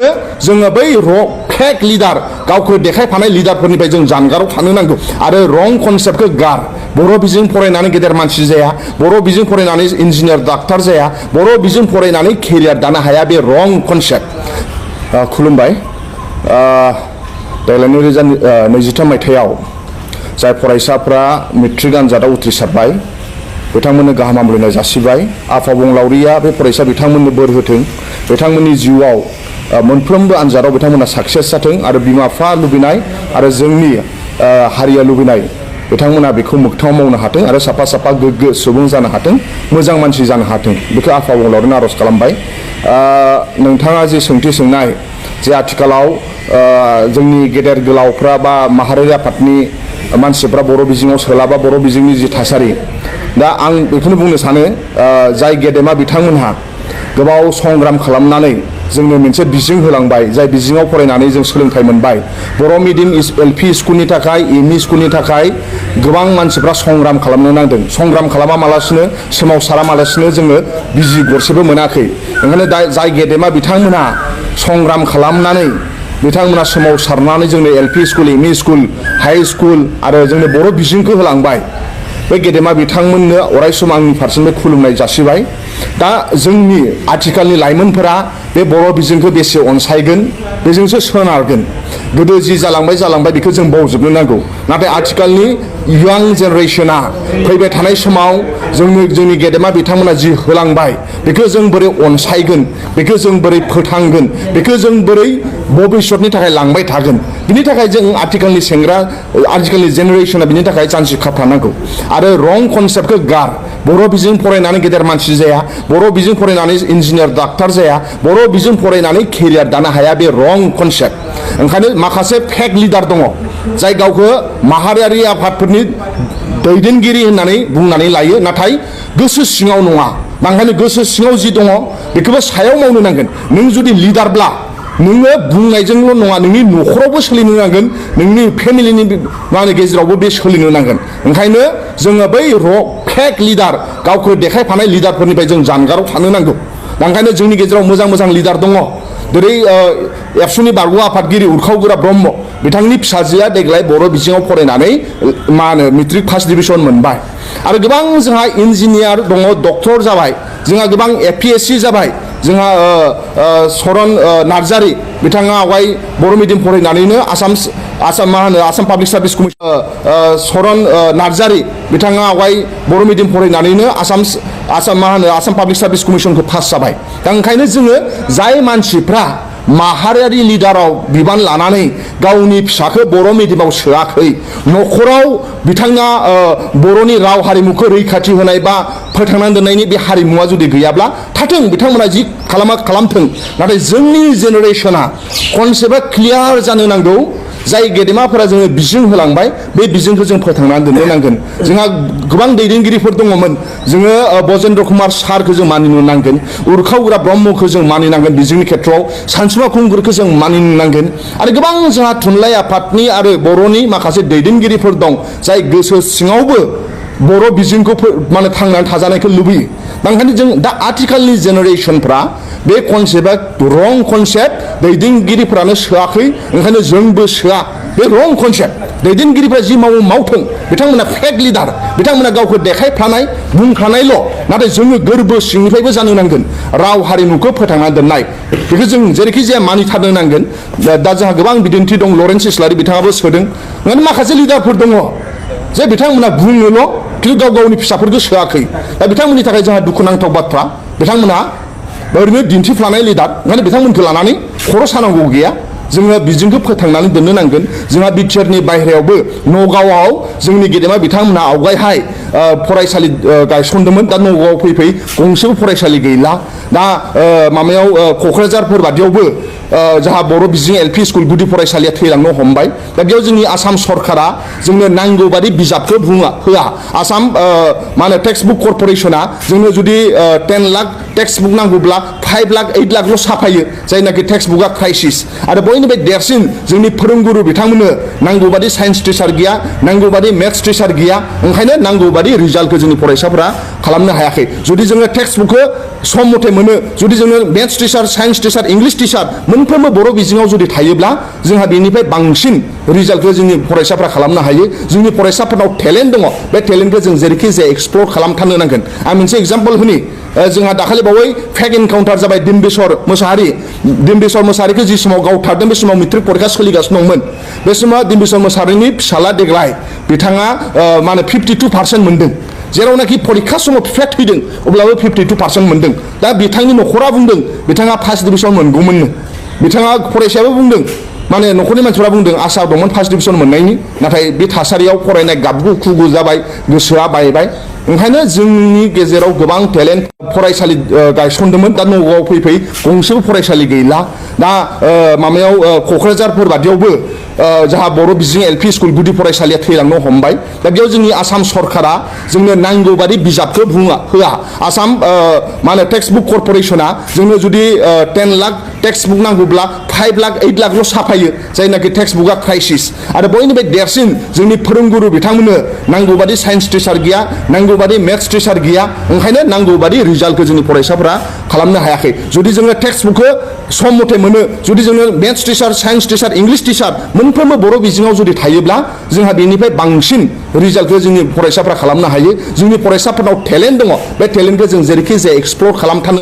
जोङो बै फेक लिडार गावखौ देखायफानाय लिडारफोरनिफ्राय जों जानगाराव थानो नांगौ आरो रं कनसेप्टखौ गार बर' बिजों फरायनानै गेदेर मानसि जाया बर' बिजों फरायनानै इन्जिनियार डाक्टार जाया बर' बिजों फरायनानै केरियार दानो हाया बे रं कनसेप्ट खुलुमबाय देग्लाय 2023 मायथाइयाव जाय फरायसाफ्रा मेट्रिक आनजादाव उथ्रिसारबाय बिथांमोननो गाहाम हामलायनाय जासिबाय आफाबुंलावरिया बे फरायसा बिथांमोननो बोर होथों बिथांमोननि जिउआव मोनफ्रोमबो आनजादाव बिथांमोना साक्सेस जाथों आरो बिमा बिफा लुबैनाय आरो जोंनि हारिया लुबैनाय बिथांमोना बेखौ मोगथाङाव मावनो हाथों आरो साफा साफा गोग्गो सुबुं जानो हाथों मोजां मानसि जानो हाथों बेखौ आफाबुंलावरिनो आरज खालामबाय नोंथाङा जे सोंथि सोंनाय जे आथिखालाव जोंनि गेदेर गोलावफ्रा बा माहारियारि आफादनि मानसिफ्रा बर' बिजोङाव सोलाबा बर' बिजोंनि जि थासारि दा आं बेखौनो बुंनो सानो जाय गेदेमा बिथांमोनहा गोबाव संग्राम खालामनानै जोंनो मोनसे बिजों होलांबाय जाय बिजोङाव फरायनानै जों सोलोंथाइ मोनबाय बर' मिडियाम एलपि स्कुलनि थाखाय एमइ स्कुलनि थाखाय गोबां मानसिफ्रा संग्राम खालामनो नांदों संग्राम खालामालासिनो सोमावसारामालासिनो जोङो बिजि गरसेबो मोनाखै ओंखायनो दा जाय गेदेमा बिथांमोनहा संग्राम खालामनानै बिथांमोना सोमावसारनानै जोंनो LP school ME school high school आरो जोंनो बर' बिजोंखौ होलांबाय बे गेदेमा बिथांमोननो अरायसम आंनि फारसेनिफ्राय खुलुमनाय जासिबाय दा जोंनि आथिखालनि लाइमोनफोरा बे बर' बिजोंखौ बेसे अनसायगोन बेजोंसो सोनारगोन गोदो जि जालांबाय बेखौ जों बावजोबनो नांगौ नाथाय आथिखालनि यां जेनेरेशना फैबाय थानाय समाव जोंनि गेदेमा बिथांमोना जि होलांबाय बेखौ जों बोरै अनसायगोन बेखौ जों बोरै फोथांगोन बेखौ जों बोरै भबिष्यतनि थाखाय लांबाय थागोन बिनि थाखाय जों आथिखालनि जेनेरेशना बिनि थाखाय जानजि खाफ्रानांगौ आरो रं कनसेप्टखौ गार बर' बिजों फरायनानै गेदेर मानसि जाया बर' बिजों फरायनानै इन्जिनियार डाक्टार जाया बर' बिजों फरायनानै केरियार दानो हाया बे रं कनसेप्ट ओंखायनो माखासे फेक लिडार दङ जाय गावखौ माहारियारि आफादफोरनि दैदेनगिरि होननानै बुंनानै लायो नाथाय गोसो सिङाव नङा ओंखायनो गोसो सिङाव जि दङ बेखौबो सायाव मावनो नांगोन नों जुदि लिडारब्ला नोङो बुंनायजोंल' नङा नोंनि न'खरावबो सोलिनो नांगोन नोंनि फेमिलिनि गेजेरावबो बे सोलिनो नांगोन ओंखायनो जोङो बै फेक लिडार गावखौ देखायफानाय लिडारफोरनिफ्राय जों जानगाराव थानो नांगौ ओंखायनो जोंनि गेजेराव मोजां लिडार दङ जेरै एबसुनि बारग' आफादगिरि उरखावगोरा ब्रह्म बिथांनि फिसाजोआ देग्लाय बर' बिजोङाव फरायनानै मेट्रिक फार्स्ट डिभिजन मोनबाय आरो गोबां जोंहा इन्जिनियार दङ डक्टर जाबाय जोंहा गोबां एपिएससि जाबाय जोंहा सरन नार्जारि बिथाङा आवगाय बर' मिडियाम फरायनानैनो Assam public service commission Saran Narzary बिथाङा आवगाय बर' मिडियाम फरायनानैनो आसाम पाब्लिक सार्भिस कमिसनखौ पास जाबाय दा ओंखायनो जोङो जाय मानसिफ्रा माहारियारि लिडाराव बिबान लानानै गावनि फिसाखौ बर' मिडियामाव सोआखै न'खराव बिथाङा बर'नि राव हारिमुखौ रैखाथि होनाय बा फोथांनानै दोननायनि बे हारिमुवा जुदि गैयाब्ला थाथों बिथांमोना जि खालामथों नाथाय जोंनि जेनेरेशना कनसेप्टआ क्लियार जानो नांगौ जाय गेदेमाफोरा जोङो बिजों होलांबाय बे बिजोंखौ जों फोथांनानै दोननो नांगोन जोंहा गोबां दैदेनगिरिफोर दङमोन जोङो बजेन्द्र कुमार सारखौ जों मानिनो नांगोन उरखावग्रा ब्रह्मखौ जों मानिनांगोन बिजोंनि खेथ्रआव सानसुमा खुंगुरखौ जों मानिनो नांगोन आरो गोबां जोंहा थुनलाइ आफादनि आरो बर'नि माखासे दैदेनगिरिफोर दं जाय गोसो सिङावबो बर' बिजोंखौ थांनानै थाजानायखौ लुबैयो ओंखायनो जों दा आथिखालनि जेनेरेशनफ्रा बे कनसेप्टआ रं कनसेप्ट दैदेनगिरिफ्रानो सोआखै ओंखायनो जोंबो सोआ बे रं कनसेप्ट दैदेनगिरिफ्रा जि मावथों बिथांमोना फेक लिडार बिथांमोना गावखौ देखायफ्लानाय बुंखानायल' नाथाय जोङो गोरबो सिंनिफ्रायबो जानो नांगोन राव हारिमुखौ फोथांना दोननाय बेखौ जों जेरैखि जाया मानिथारनो नांगोन दा जोंहा गोबां बिदिन्थि दं लरेन्स इस्लारि बिथाङाबो सोदों ओंखायनो माखासे लिडारफोर दङ जे बिथांमोना बुङोल' खिन्थु गावनि फिसाफोरखौ सोआखै दा बिथांमोननि थाखाय जोंहा दुखुनांथाव बाथ्रा बिथांमोनहा ओरैनो दिन्थिफ्लानाय लिडार ओंखायनो बिथांमोनखौ लानानै खर' सानांगौ गैया जोङो बिजोंखौ फोथांनानै दोननो नांगोन जोंहा बिटिआरनि बाहेरायावबो नगावआव जोंनि गेदेमा बिथांमोनहा आवगायहाय फरायसालि गायसनदोंमोन दा नगावआव फैयै गंसेबो फरायसालि गैला दा माबायाव क'क्राझारफोर बादियावबो जोंहा बर' बिजों एलपि स्कुल गुदि फरायसालिया थैलांनो हमबाय दा बेयाव जोंनि आसाम सरकारा जोंनो नांगौ बादि बिजाबखौ होआ आसाम टेक्सट बुक कर्परेसना जोंनो जुदि 10 लाख टेक्सट बुक नांगौब्ला 5 लाख 8 लाखल' साफायो जायनाखि टेक्सट बुकआ क्राइसिस आरो बयनिफ्राय देरसिन जोंनि फोरोंगुरु बिथांमोननो नांगौ बादि साइन्स टिचार गैया नांगौ बादि मेथ्स टिचार गैया ओंखायनो नांगौ बादि रिजाल्टखौ जोंनि फरायसाफोरा खालामनो हायाखै जुदि जोङो टेक्सट बुकखौ सम मथे मोनो जुदि जोङो maths teacher science teacher English teacher मोनफ्रोमबो बर' बिजोङाव जुदि थायोब्ला जोंहा बेनिफ्राय बांसिन रिजाल्टखौ जोंनि फरायसाफ्रा खालामनो हायो जोंनि फरायसाफोरनाव टेलेन्ट दङ बे टेलेन्टखौ जों जेरैखि जाया एक्सप्लर खालामथारनो नांगोन आं मोनसे एग्जाम्पल होनि जोंहा दाखालि बावै फेक एनकाउन्टार जाबाय डिम्बेश्वर मोसाहारिखौ जि समाव गावथारदों बे समाव मेट्रिक परिखा सोलिगासिनो दंमोन बे समाव डिम्बेश्वर मोसाहारिनि फिसाला देग्लाय बिथाङा मा होनो 52% मोनदों जेरावनाखि परिखा समाव फेट फैदों अब्लाबो 52% मोनदों दा बिथांनि न'खरा बुंदों बिथाङा फार्स्ट डिभिजन मोनगौमोननो बिथाङा फरायसायाबो बुंदों माने न'खरनि मानसिफोरा बुंदों आसा दंमोन फार्स्ट डिभिजन मोननायनि नाथाय बे थासारियाव फरायनाय गाबगु खुगु जाबाय गोसोआ बायबाय ओंखायनो जोंनि गेजेराव गोबां टेलेन्ट फरायसालि गायसनदोंमोन दा नगावआव फैयै गंसेबो फरायसालि गैला दा माबायाव क'क्राझारफोर बादियावबो जाहा बर' बिजों एलपि स्कुल गुदि फरायसालिया थैलांनो हमबाय दा बेयाव जोंनि आसाम सरकारा जोंनो नांगौ बादि बिजाबखौ होआ आसाम मा होनो टेक्सट बुक कर्परेसना जोंनो जुदि 10 लाख टेक्सट बुक नांगौब्ला 5 लाख 8 लाखल' साफायो जायनाखि टेक्सट बुकआ क्राइसिस आरो बयनिफ्राय देरसिन जोंनि फोरोंगुरु बिथांमोननो नांगौ बादि साइन्स टिचार गैया नांगौ बादि मेथ्स टिचार गैया ओंखायनो नांगौ बादि रिजाल्टखौ जोंनि फरायसाफोरा खालामनो हायाखै जुदि जोङो टेक्सट बुकखौ सम मथे मोनो जुदि जोङो maths teacher science teacher English teacher मोनफ्रोमबो बर' बिजोङाव जुदि थायोब्ला जोंहा बेनिफ्राय बांसिन रिजाल्टखौ जोंनि फरायसाफ्रा खालामनो हायो जोंनि फरायसाफोरनाव टेलेन्ट दङ बे टेलेन्टखौ जों जेरैखि जाया एक्सप्लर खालामथारनो